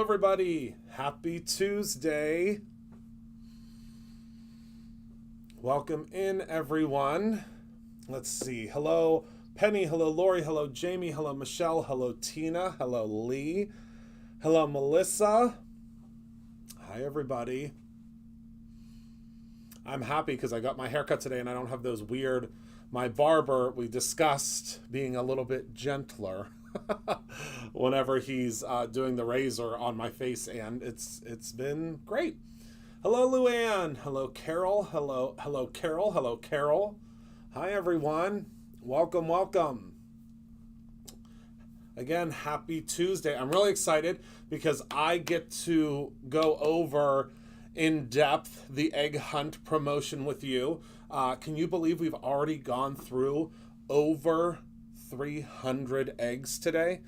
everybody. Happy Tuesday. Welcome in, everyone. Let's see. Hello, Penny. Hello, Lori. Hello, Jamie. Hello, Michelle. Hello, Tina. Hello, Lee. Hello, Melissa. Hi, everybody. I'm happy because I got my haircut today and I don't have those weird... My barber, we discussed being a little bit gentler whenever he's doing the razor on my face, and it's been great. Hello, Luann. Hello, Carol. Hello, Carol. Hello, Carol. Hi, everyone. Welcome, welcome. Again, happy Tuesday. I'm really excited because I get to go over in depth the egg hunt promotion with you. Can you believe we've already gone through over 300 eggs today?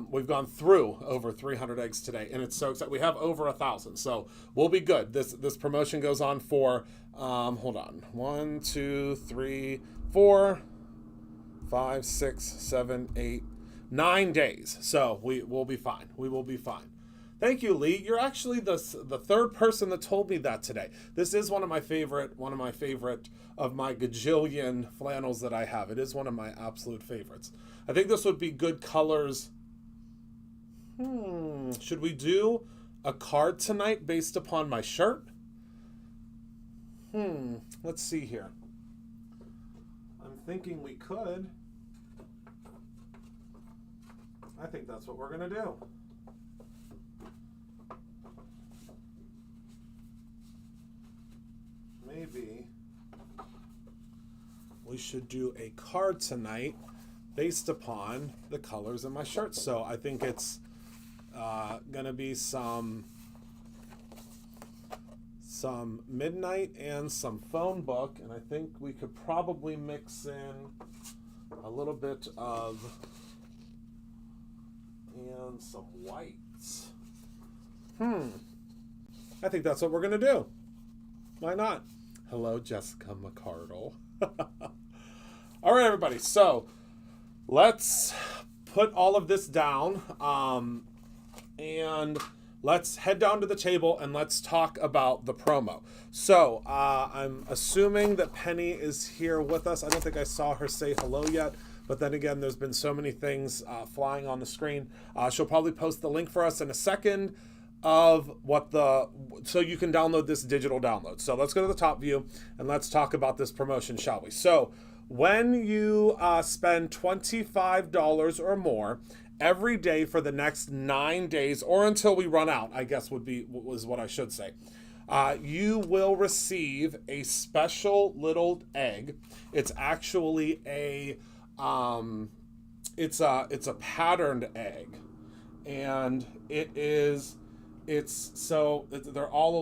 We've gone through over 300 eggs today, and it's so exciting. We have over 1,000, so we'll be good. This promotion goes on for, hold on, 1, 2, 3, 4, 5, 6, 7, 8, 9 days. So we'll be fine. We will be fine. Thank you, Lee. You're actually the third person that told me that today. This is one of my favorite of my gajillion flannels that I have. It is one of my absolute favorites. I think this would be good colors. Should we do a card tonight based upon my shirt? Let's see here. I'm thinking we could. I think that's what we're gonna do. Maybe we should do a card tonight based upon the colors in my shirt. So I think it's gonna be some midnight and some phone book, and I think we could probably mix in a little bit of and some whites. I think that's what we're gonna do. Why not? Hello, Jessica McCardle. All right, everybody. So let's put all of this down and let's head down to the table and let's talk about the promo. So I'm assuming that Penny is here with us. I don't think I saw her say hello yet. But then again, there's been so many things flying on the screen. She'll probably post the link for us in a second of so you can download this digital download. So let's go to the top view and let's talk about this promotion, shall we? So when you spend $25 or more every day for the next 9 days, or until we run out, I guess was what I should say, you will receive a special little egg. It's actually it's a patterned egg, and they're all a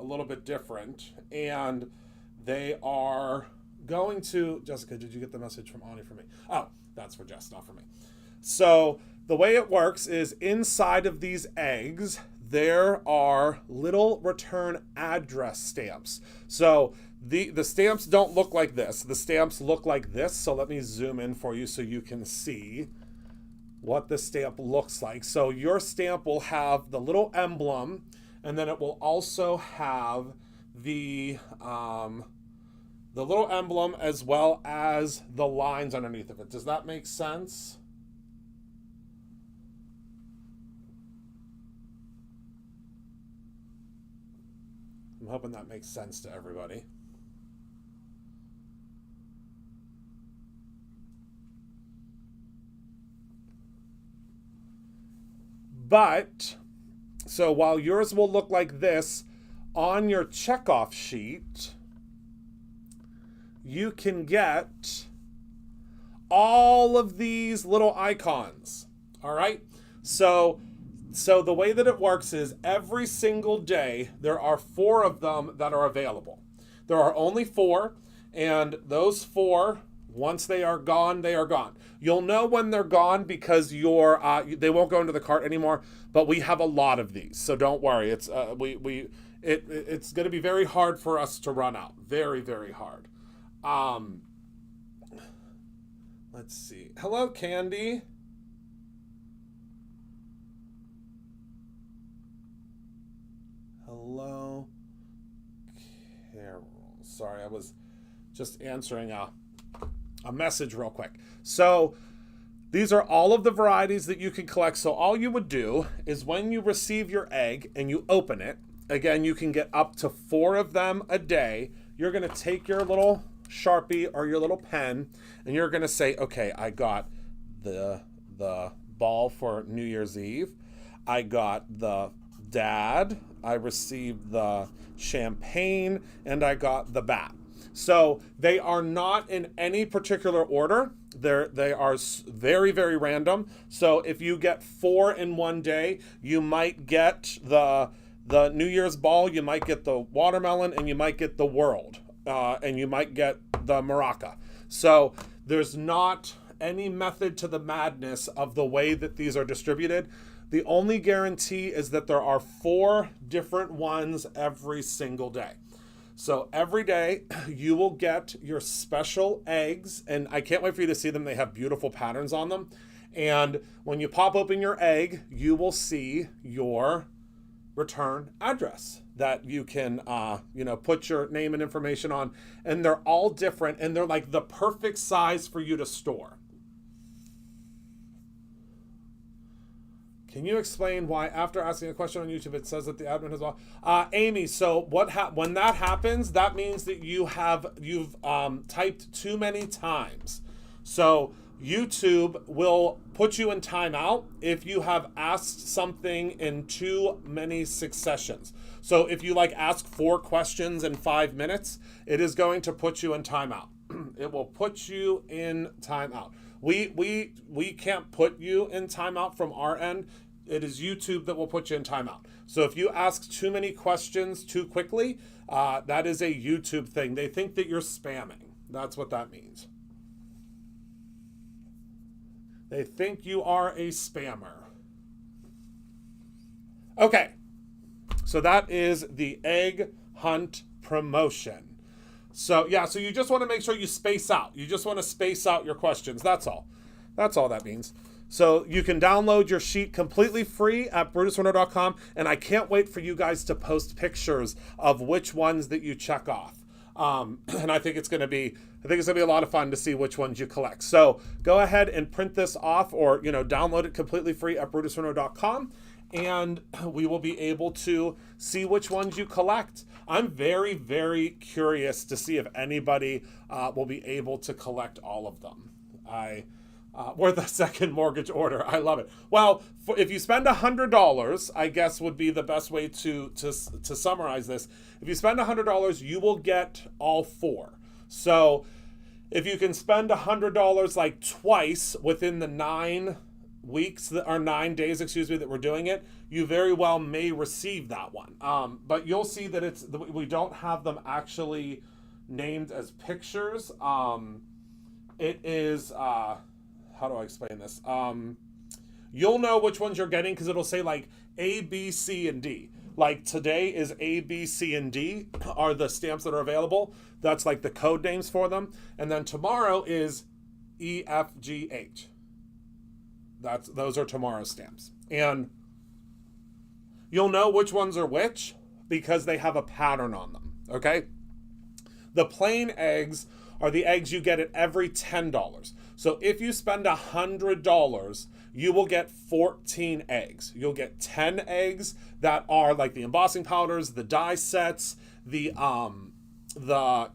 little bit different, and they are going to... Jessica, did you get the message from Ani for me? Oh, that's for Jess, not for me. So the way it works is inside of these eggs, there are little return address stamps. So the stamps don't look like this. The stamps look like this. So let me zoom in for you so you can see what the stamp looks like. So your stamp will have the little emblem, and then it will also have the little emblem as well as the lines underneath of it. Does that make sense? I'm hoping that makes sense to everybody. But, so while yours will look like this, on your checkoff sheet, you can get all of these little icons, all right? So the way that it works is every single day, there are 4 of them that are available. There are only 4, and those 4, once they are gone, they are gone. You'll know when they're gone because they won't go into the cart anymore, but we have a lot of these, so don't worry. It's it's going to be very hard for us to run out. Very, very hard. Let's see. Hello, Candy. Hello, Carol. Sorry, I was just answering a message real quick. So these are all of the varieties that you can collect. So all you would do is when you receive your egg and you open it, again, you can get up to 4 of them a day. You're going to take your little Sharpie or your little pen and you're going to say, okay, I got the ball for New Year's Eve. I got the dad. I received the champagne and I got the bat. So they are not in any particular order. They are very, very random. So if you get 4 in one day, you might get the New Year's ball, you might get the watermelon, and you might get the world, and you might get the maraca. So there's not any method to the madness of the way that these are distributed. The only guarantee is that there are 4 different ones every single day. So every day you will get your special eggs, and I can't wait for you to see them. They have beautiful patterns on them. And when you pop open your egg, you will see your return address that you can, put your name and information on. And they're all different, and they're like the perfect size for you to store. Can you explain why after asking a question on YouTube, it says that the admin has Amy, so when that happens, that means that you've typed too many times. So YouTube will put you in timeout if you have asked something in too many successions. So if you ask 4 questions in 5 minutes, it is going to put you in timeout. It will put you in timeout. We can't put you in timeout from our end. It is YouTube that will put you in timeout. So if you ask too many questions too quickly, that is a YouTube thing. They think that you're spamming. That's what that means. They think you are a spammer. Okay. So that is the egg hunt promotion. So yeah, so you just want to make sure you space out. You just want to space out your questions. That's all. That's all that means. So you can download your sheet completely free at brutusrunner.com, and I can't wait for you guys to post pictures of which ones that you check off. And I think it's going to be a lot of fun to see which ones you collect. So go ahead and print this off, or download it completely free at brutusrunner.com, and we will be able to see which ones you collect. I'm very, very curious to see if anybody will be able to collect all of them. Or the second mortgage order. I love it. Well, if you spend $100, I guess would be the best way to summarize this. If you spend $100, you will get all 4. So if you can spend $100 twice within the 9 weeks or 9 days, that we're doing it, you very well may receive that one. But you'll see that we don't have them actually named as pictures. It is. How do I explain this? You'll know which ones you're getting because it'll say A, B, C, and D. Today is A, B, C, and D are the stamps that are available. That's the code names for them. And then tomorrow is E, F, G, H. Those are tomorrow's stamps. And you'll know which ones are which because they have a pattern on them, okay? The plain eggs are the eggs you get at every $10. So if you spend $100, you will get 14 eggs. You'll get 10 eggs that are the embossing powders, the die sets, the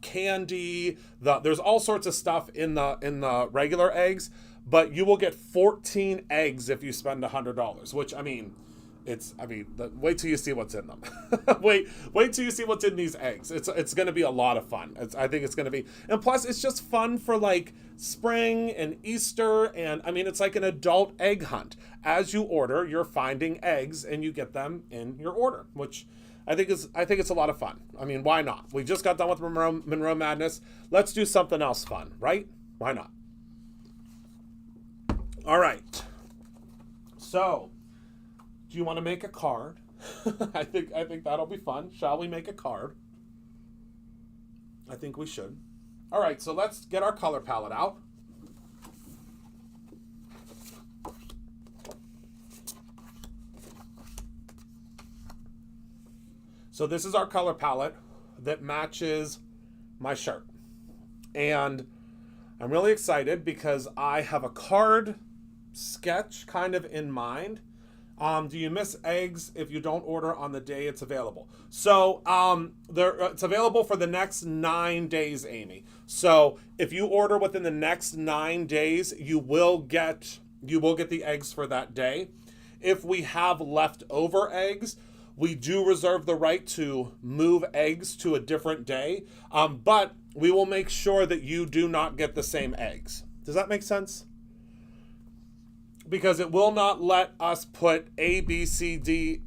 candy, there's all sorts of stuff in the regular eggs, but you will get 14 eggs if you spend $100, which wait till you see what's in them. wait till you see what's in these eggs. It's going to be a lot of fun. I think it's going to be, and plus it's just fun for spring and Easter, and it's like an adult egg hunt. As you order, you're finding eggs and you get them in your order, which I think it's a lot of fun. Why not? We just got done with Monroe Madness. Let's do something else fun, right? Why not? All right. So, do you want to make a card? I think that'll be fun. Shall we make a card? I think we should. All right, so let's get our color palette out. So this is our color palette that matches my shirt. And I'm really excited because I have a card sketch kind of in mind. Do you miss eggs if you don't order on the day it's available? So it's available for the next 9 days, Amy. So if you order within the next 9 days, you will get the eggs for that day. If we have leftover eggs, we do reserve the right to move eggs to a different day, but we will make sure that you do not get the same eggs. Does that make sense? Because it will not let us put A, B, C, D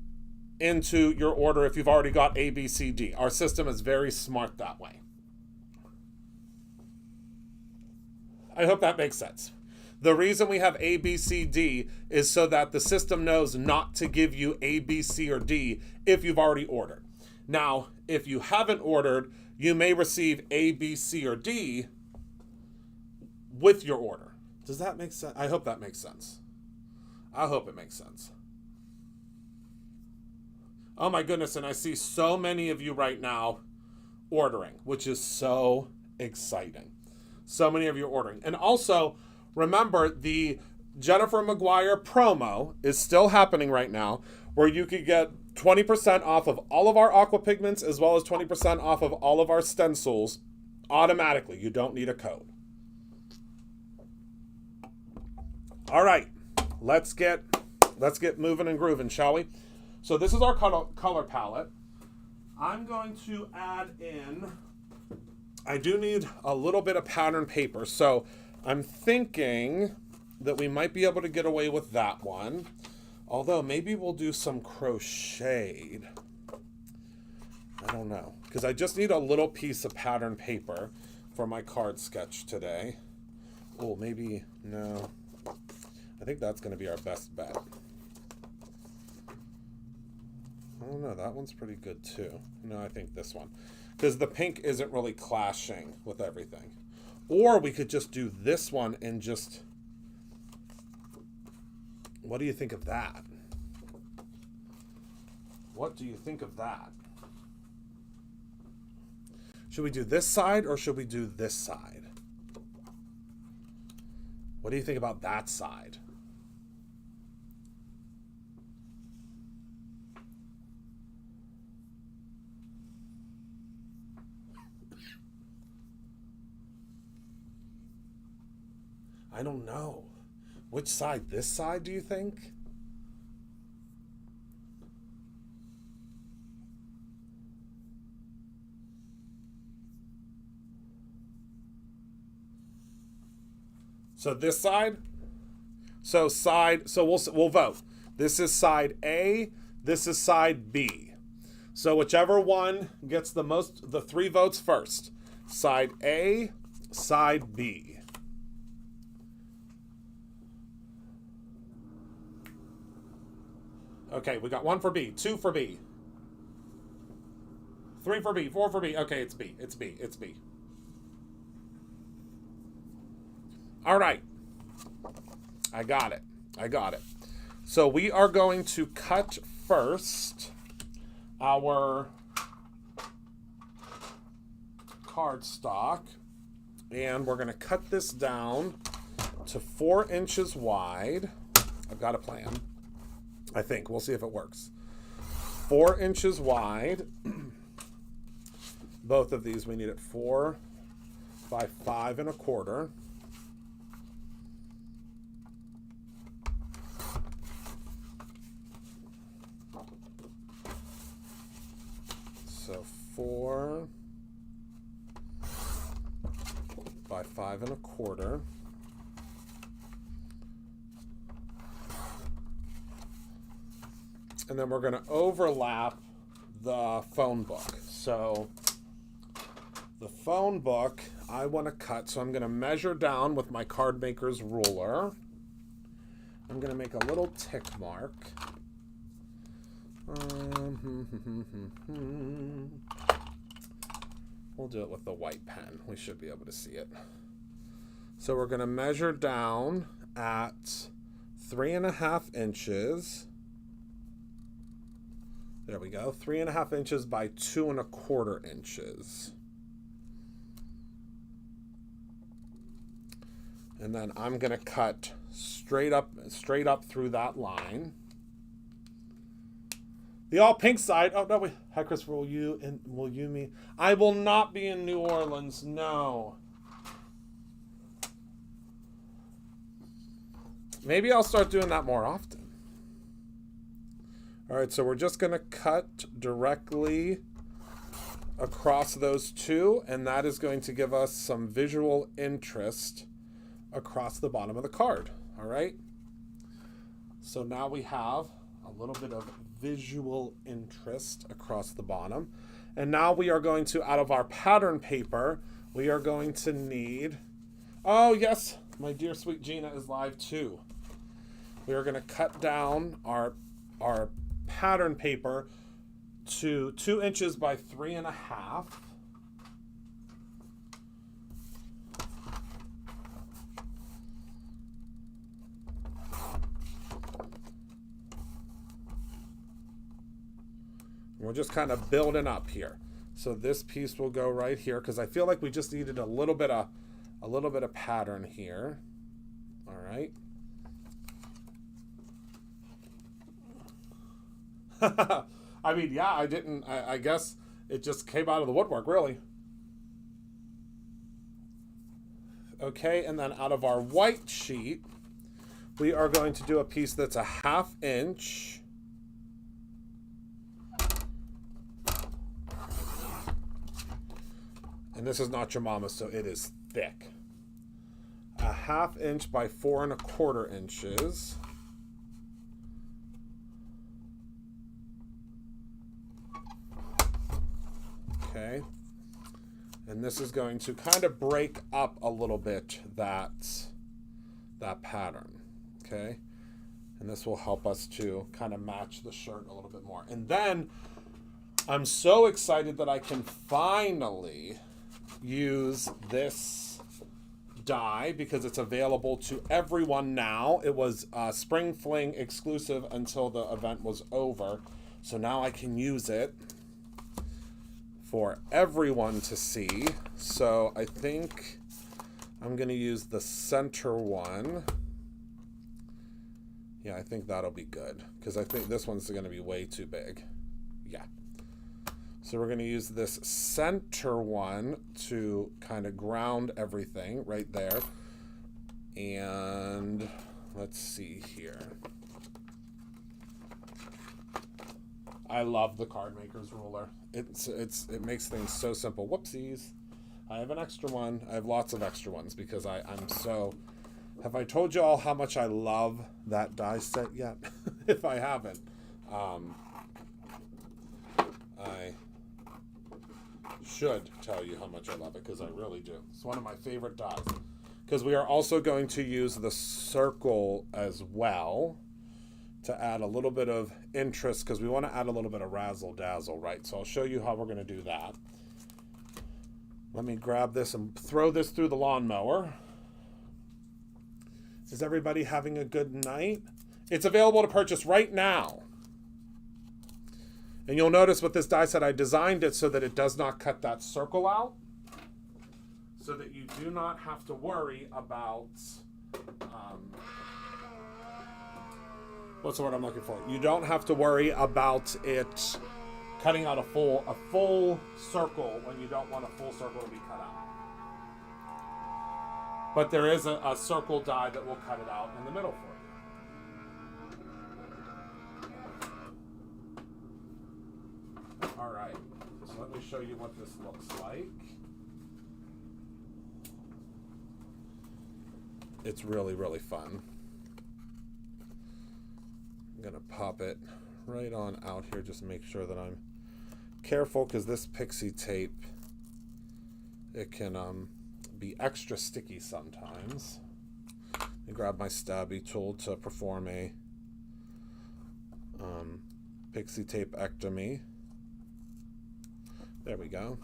into your order if you've already got A, B, C, D. Our system is very smart that way. I hope that makes sense. The reason we have A, B, C, D is so that the system knows not to give you A, B, C, or D if you've already ordered. Now, if you haven't ordered, you may receive A, B, C, or D with your order. Does that make sense? I hope that makes sense. I hope it makes sense. Oh my goodness, and I see so many of you right now ordering, which is so exciting. So many of you ordering. And also, remember, the Jennifer Maguire promo is still happening right now, where you could get 20% off of all of our aqua pigments as well as 20% off of all of our stencils automatically. You don't need a code. All right. Let's get moving and grooving, shall we? So this is our color palette. I'm going to add in, I do need a little bit of pattern paper. So I'm thinking that we might be able to get away with that one. Although maybe we'll do some crocheted. I don't know. Because I just need a little piece of pattern paper for my card sketch today. Oh, maybe, no. I think that's going to be our best bet. I don't know, that one's pretty good too. No, I think this one. Because the pink isn't really clashing with everything. Or we could just do this one and just... What do you think of that? What do you think of that? Should we do this side or should we do this side? What do you think about that side? I don't know. Which side? This side, do you think? So this side? So we'll vote. This is side A, this is side B. So whichever one gets the 3 votes first. Side A, side B. Okay, we got 1 for B, 2 for B, 3 for B, 4 for B. Okay, it's B, it's B, it's B. All right. I got it. So we are going to cut first our cardstock, and we're going to cut this down to 4 inches wide. I've got a plan. I think. We'll see if it works. 4 inches wide. Both of these we need at 4 by 5 1/4. So 4 by 5 1/4. And then we're going to overlap the phone book. So the phone book I want to cut. So I'm going to measure down with my card maker's ruler. I'm going to make a little tick mark. We'll do it with the white pen. We should be able to see it. So we're going to measure down at 3.5 inches There we go. 3.5 inches by 2.25 inches. And then I'm going to cut straight up through that line. The all pink side. Oh no, wait. Hi, Christopher. Will you me? I will not be in New Orleans. No. Maybe I'll start doing that more often. All right, so we're just going to cut directly across those two, and that is going to give us some visual interest across the bottom of the card. All right. So now we have a little bit of visual interest across the bottom. And now we are going to, out of our pattern paper, we are going to need, oh yes, my dear sweet Gina is live too. We are going to cut down our pattern paper to 2 inches by 3.5. We're just kind of building up here. So this piece will go right here because I feel like we just needed a little bit of pattern here. All right. I mean, yeah, I guess it just came out of the woodwork, really. Okay, and then out of our white sheet, we are going to do a piece that's 1/2 inch. And this is not your mama, so it is thick. 1/2 inch by 4.25 inches. Okay. And this is going to kind of break up a little bit that pattern. Okay. And this will help us to kind of match the shirt a little bit more. And then I'm so excited that I can finally use this die because it's available to everyone now. It was Spring Fling exclusive until the event was over. So now I can use it for everyone to see. So I think I'm going to use the center one. Yeah, I think that'll be good because I think this one's going to be way too big. Yeah. So we're going to use this center one to kind of ground everything right there. And let's see here. I love the Card Maker's ruler. It makes things so simple. Whoopsies. I have an extra one. I have lots of extra ones because I'm so... Have I told you all how much I love that die set yet? If I haven't. I should tell you how much I love it because I really do. It's one of my favorite dies. Because we are also going to use the circle as well to add a little bit of interest because we want to add a little bit of razzle dazzle, right? So I'll show you how we're going to do that. Let me grab this and throw this through the lawnmower. Is everybody having a good night? It's available to purchase right now. And you'll notice with this die set, I designed it so that it does not cut that circle out. So that you do not have to worry about, what's the word I'm looking for? You don't have to worry about it cutting out a full circle when you don't want a full circle to be cut out. But there is a circle die that will cut it out in the middle for you. All right, so let me show you what this looks like. It's really, really fun. I'm gonna pop it right on out here, just make sure that I'm careful because this pixie tape, it can be extra sticky sometimes. Let me grab my stabby tool to perform a pixie tape-ectomy. There we go.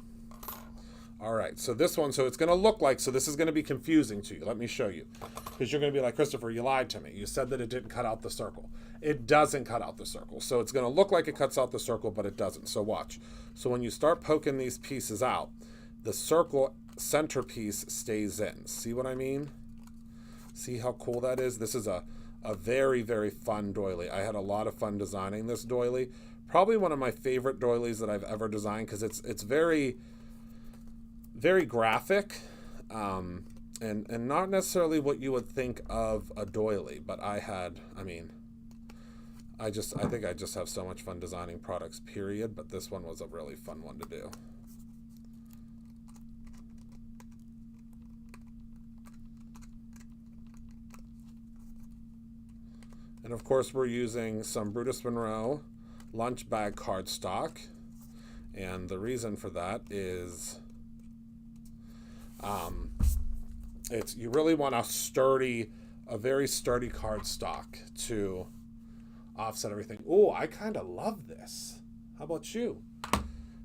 All right, so this one, so it's going to look like, so this is going to be confusing to you. Let me show you. Because you're going to be like, Christopher, you lied to me. You said that it didn't cut out the circle. it doesn't cut out the circle. So it's going to look like it cuts out the circle, but it doesn't. So watch. So when you start poking these pieces out, the circle centerpiece stays in. See what I mean? See how cool that is? This is a very, very fun doily. I had a lot of fun designing this doily. Probably one of my favorite doilies that I've ever designed because it's very, very graphic. And not necessarily what you would think of a doily, but I think I just have so much fun designing products, period, but this one was a really fun one to do. And of course we're using some Brutus Monroe lunch bag cardstock, and the reason for that is you really want a very sturdy cardstock to offset everything. Oh, I kind of love this. How about you?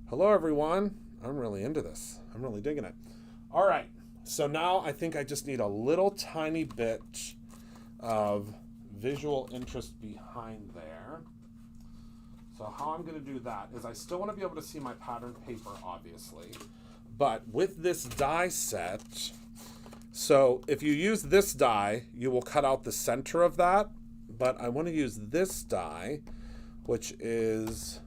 Hello, everyone. I'm really into this. I'm really digging it. All right. So now I think I just need a little tiny bit of visual interest behind there. So how I'm going to do that is I still want to be able to see my pattern paper, obviously. But with this die set, so if you use this die, you will cut out the center of that. But I want to use this die, which is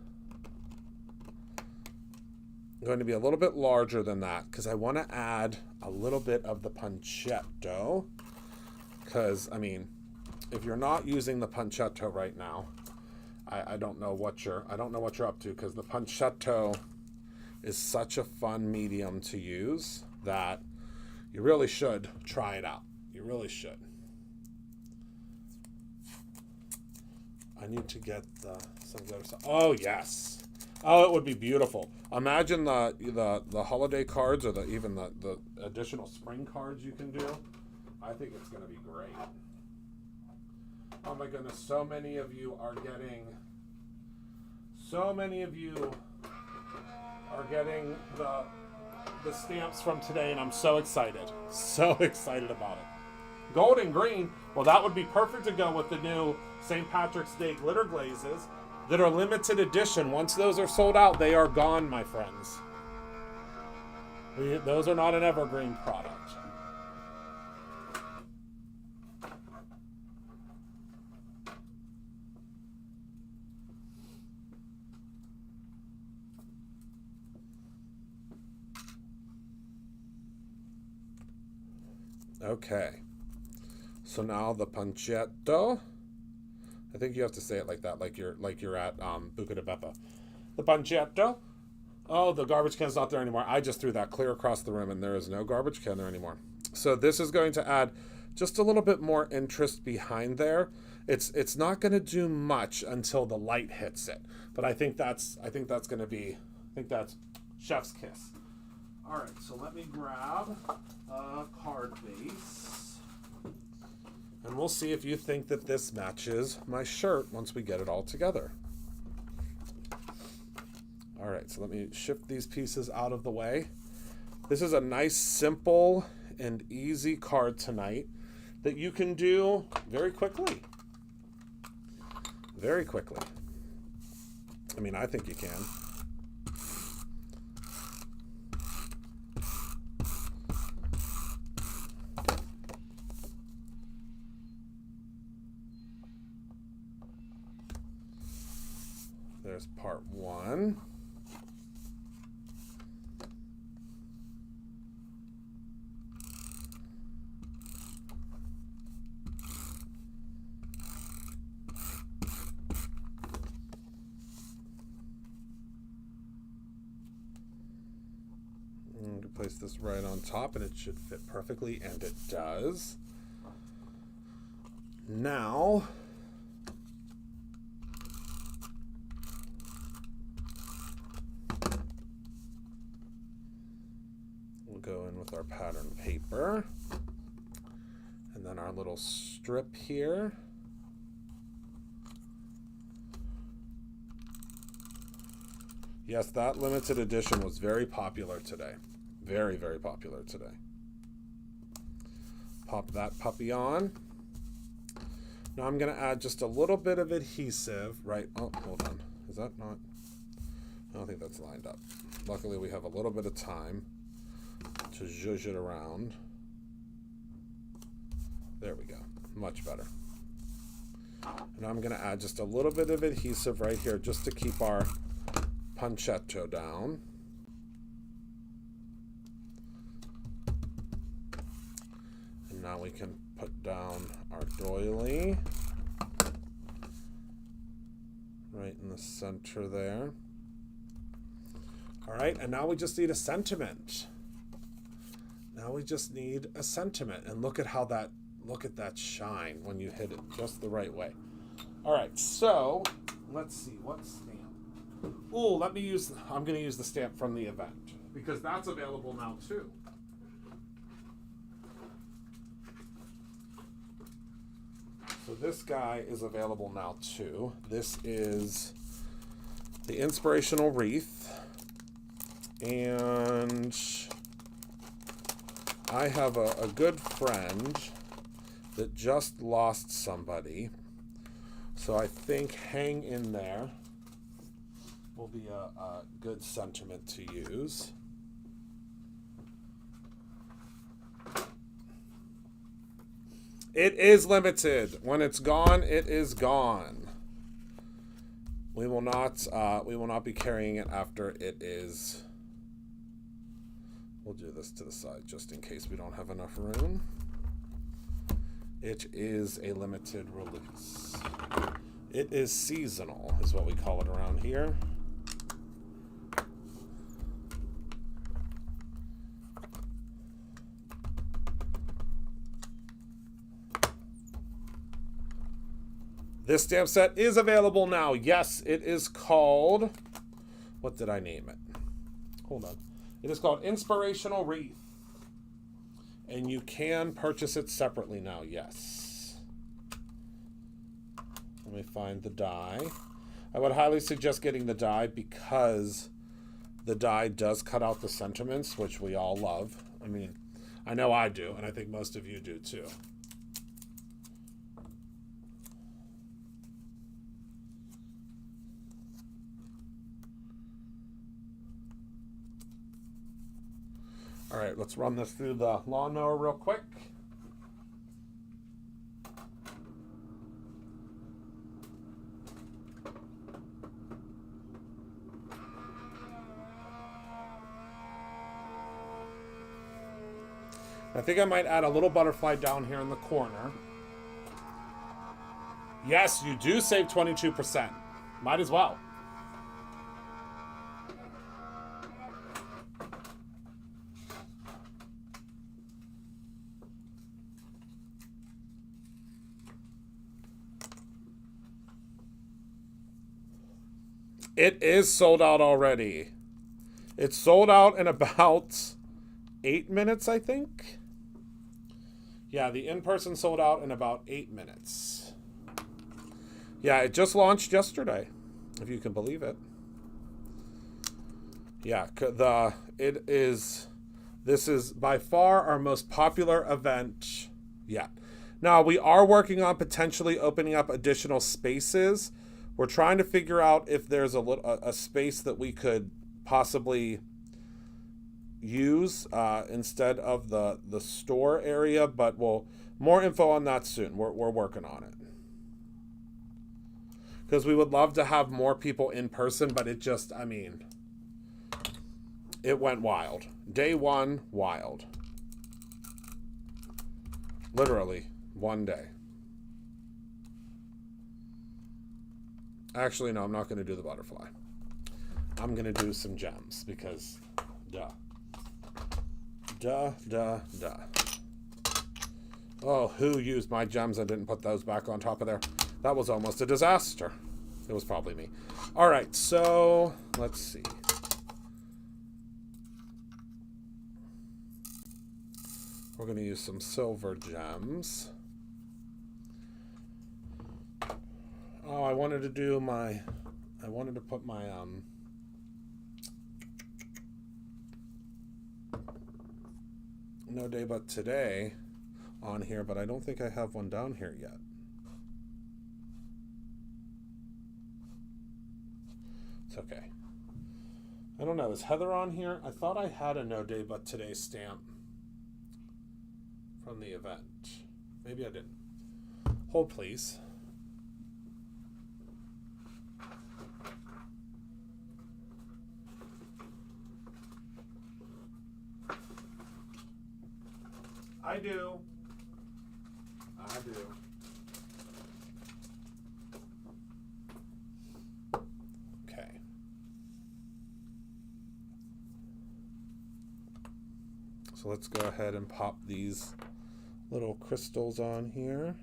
going to be a little bit larger than that because I want to add a little bit of the pancetto. Because, if you're not using the pancetto right now, I don't know what you're up to, because the pancetto is such a fun medium to use that you really should try it out. You really should. I need to get some of the other stuff. Oh yes. Oh, it would be beautiful. Imagine the holiday cards or even the additional spring cards you can do. I think it's going to be great. Oh my goodness, so many of you are getting the stamps from today, and I'm so excited. So excited about it. Gold and green, well, that would be perfect to go with the new St. Patrick's Day glitter glazes that are limited edition. Once those are sold out, they are gone, my friends. Those are not an evergreen product. Okay, so now the pancetto. I think you have to say it like that, like you're at Buca di Beppo. The pancetto. Oh, the garbage can's not there anymore. I just threw that clear across the room, and there is no garbage can there anymore. So this is going to add just a little bit more interest behind there. It's not going to do much until the light hits it, but I think that's chef's kiss. All right, so let me grab a card base, and we'll see if you think that this matches my shirt once we get it all together. All right, so let me shift these pieces out of the way. This is a nice, simple, and easy card tonight that you can do very quickly. Very quickly. I think you can. There's part one. I'm going to place this right on top, and it should fit perfectly, and it does. Now, we'll go in with our pattern paper, and then our little strip here. Yes, that limited edition was very popular today. Very, very popular today. Pop that puppy on. Now I'm going to add just a little bit of adhesive, right? Oh, hold on. Is that not? I don't think that's lined up. Luckily, we have a little bit of time to zhuzh it around. There we go. Much better. And I'm going to add just a little bit of adhesive right here just to keep our pancetto down. And now we can put down our doily right in the center there. All right, and now we just need a sentiment. Now we just need a sentiment, and look at that shine when you hit it just the right way. All right, so let's see, what stamp? Oh, I'm going to use the stamp from the event because that's available now too. So this guy is available now too. This is the Inspirational Wreath. And I have a good friend that just lost somebody. So I think hang in there will be a good sentiment to use. It is limited. When it's gone, it is gone. We will not be carrying it after it is. We'll do this to the side just in case we don't have enough room. It is a limited release. It is seasonal, is what we call it around here. This stamp set is available now. Yes, it is called... What did I name it? Hold on. It is called Inspirational Wreath. And you can purchase it separately now, yes. Let me find the die. I would highly suggest getting the die because the die does cut out the sentiments, which we all love. I mean, I know I do, and I think most of you do too. All right, let's run this through the lawnmower real quick. I think I might add a little butterfly down here in the corner. Yes, you do save 22%. Might as well. It is sold out already. It's sold out in about 8 minutes, I think. Yeah, the in-person sold out in about 8 minutes. Yeah, it just launched yesterday, if you can believe it. Yeah, this is by far our most popular event yet. Now, we are working on potentially opening up additional spaces. We're trying to figure out if there's a space that we could possibly use instead of the store area, but more info on that soon. We're working on it. Because we would love to have more people in person, but it just, I mean, it went wild. Day one, wild. Literally, one day. Actually, no, I'm not going to do the butterfly. I'm going to do some gems because, duh. Duh, duh, duh. Oh, who used my gems and didn't put those back on top of there? That was almost a disaster. It was probably me. All right, so let's see. We're going to use some silver gems. Oh, I wanted to put my, No Day But Today on here, but I don't think I have one down here yet. okay. I don't know. Is Heather on here? I thought I had a No Day But Today stamp from the event. Maybe I didn't. Hold, please. I do. Okay. So let's go ahead and pop these little crystals on here.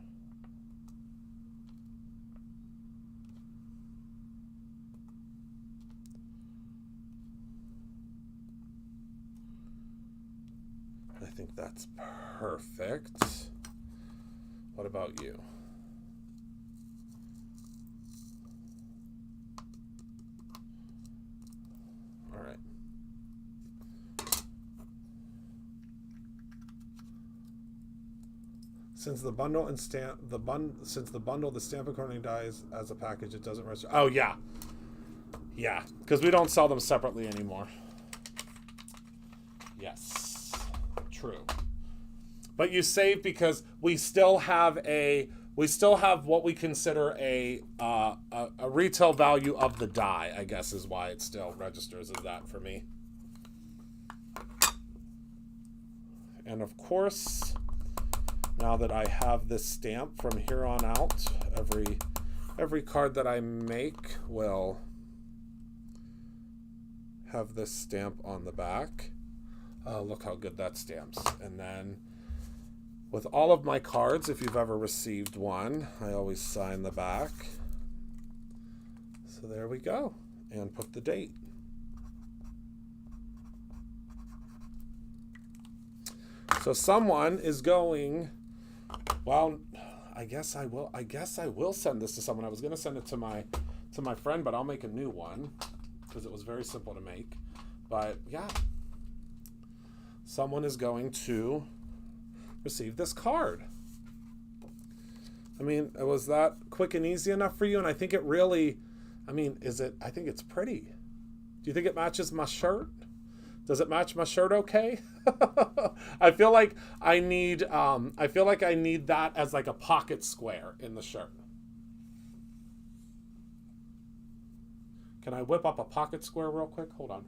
I think that's perfect. What about you? All right. Since the bundle and the stamp accordingly dies as a package, it doesn't register. Oh yeah, yeah, because we don't sell them separately anymore. Yes, true. But you save because we still have what we consider a retail value of the die, I guess is why it still registers as that for me. And of course, now that I have this stamp from here on out, every card that I make will have this stamp on the back. Look how good that stamps. And then with all of my cards, if you've ever received one, I always sign the back. So there we go. And put the date. So someone is going, well, I guess I will send this to someone. I was going to send it to my friend, but I'll make a new one because it was very simple to make. But yeah, someone is going to receive this card. I mean, was that quick and easy enough for you? And I think it really, I mean, I think it's pretty. Do you think it matches my shirt? Does it match my shirt okay? I feel like I need that as like a pocket square in the shirt. Can I whip up a pocket square real quick? Hold on.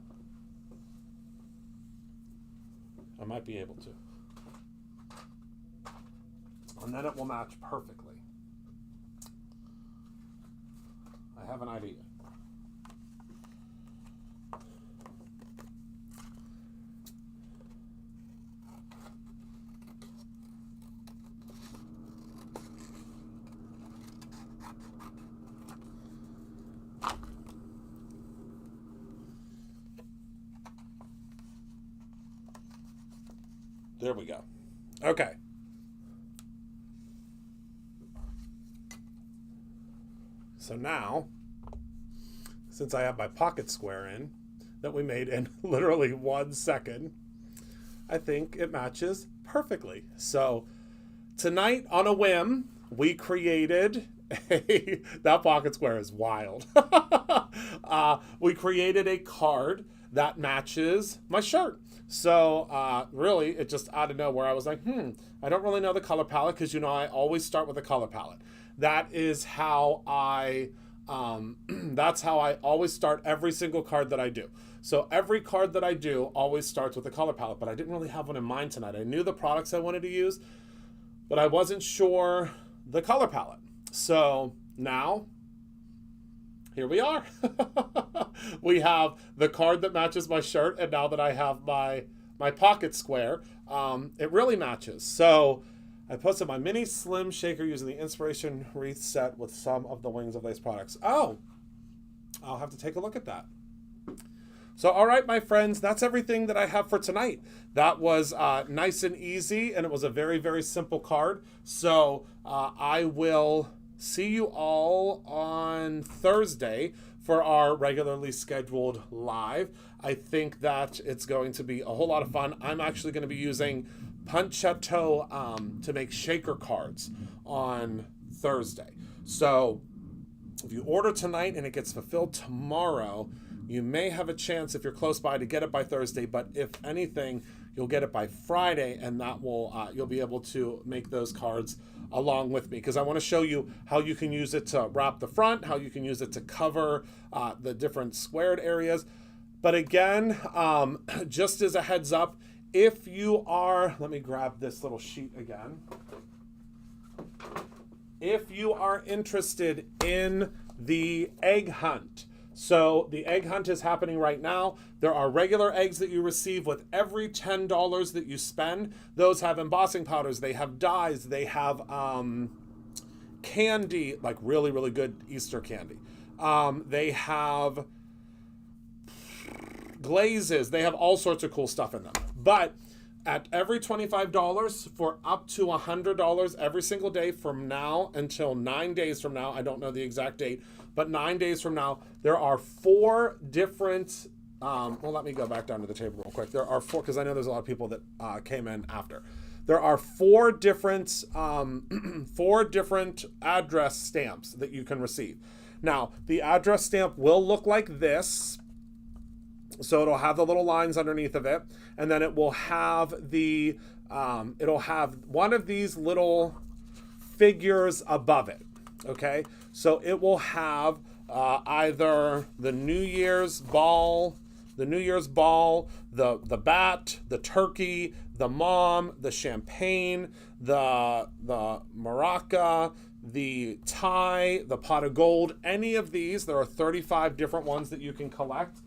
I might be able to. And then it will match perfectly. I have an idea. There we go. Okay. So now, since I have my pocket square in, that we made in literally 1 second, I think it matches perfectly. So tonight, on a whim, we created that pocket square is wild. We created a card that matches my shirt. So really, it just out of nowhere, I was like, I don't really know the color palette because, I always start with a color palette. That is how that's how I always start every single card that I do. So every card that I do always starts with a color palette, but I didn't really have one in mind tonight. I knew the products I wanted to use, but I wasn't sure the color palette. So now, here we are. We have the card that matches my shirt, and now that I have my pocket square, it really matches. So I posted my mini slim shaker using the Inspiration Wreath set with some of the Wings of Lace products. Oh, I'll have to take a look at that. So, all right, my friends, that's everything that I have for tonight. That was nice and easy, and it was a very, very simple card. So I will see you all on Thursday for our regularly scheduled live. I think that it's going to be a whole lot of fun. I'm actually going to be using Punchetto to make shaker cards on Thursday. So If you order tonight and it gets fulfilled tomorrow, you may have a chance, if you're close by, to get it by Thursday. But if anything, you'll get it by Friday, and that will you'll be able to make those cards along with me, because I want to show you how you can use it to wrap the front, how you can use it to cover the different squared areas. But again, just as a heads up, if you are, let me grab this little sheet again. If you are interested in the egg hunt, so the egg hunt is happening right now. There are regular eggs that you receive with every $10 that you spend. Those have embossing powders, they have dyes, they have candy, like really, really good Easter candy. They have glazes, they have all sorts of cool stuff in them. But at every $25 for up to $100 every single day from now until 9 days from now, I don't know the exact date, but 9 days from now, there are 4 different, well, let me go back down to the table real quick. There are 4, because I know there's a lot of people that came in after. There are 4 different, 4 different address stamps that you can receive. Now, the address stamp will look like this. So it'll have the little lines underneath of it, and then it will have the, it'll have one of these little figures above it, okay? So it will have either the New Year's ball, the bat, the turkey, the mom, the champagne, the maraca, the tie, the pot of gold, any of these. There are 35 different ones that you can collect.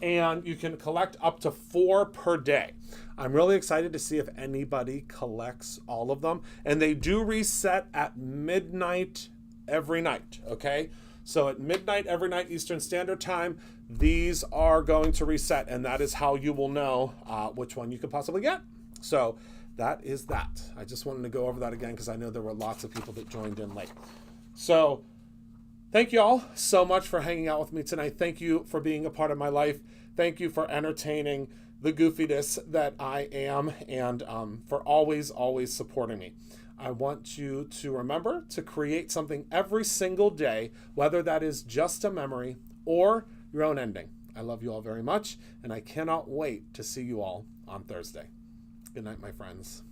And you can collect up to 4 per day. I'm really excited to see if anybody collects all of them. And they do reset at midnight every night, okay? So at midnight every night Eastern Standard Time, these are going to reset, and that is how you will know which one you could possibly get. So that is that. I just wanted to go over that again because I know there were lots of people that joined in late. So thank you all so much for hanging out with me tonight. Thank you for being a part of my life. Thank you for entertaining the goofiness that I am, and for always, always supporting me. I want you to remember to create something every single day, whether that is just a memory or your own ending. I love you all very much, and I cannot wait to see you all on Thursday. Good night, my friends.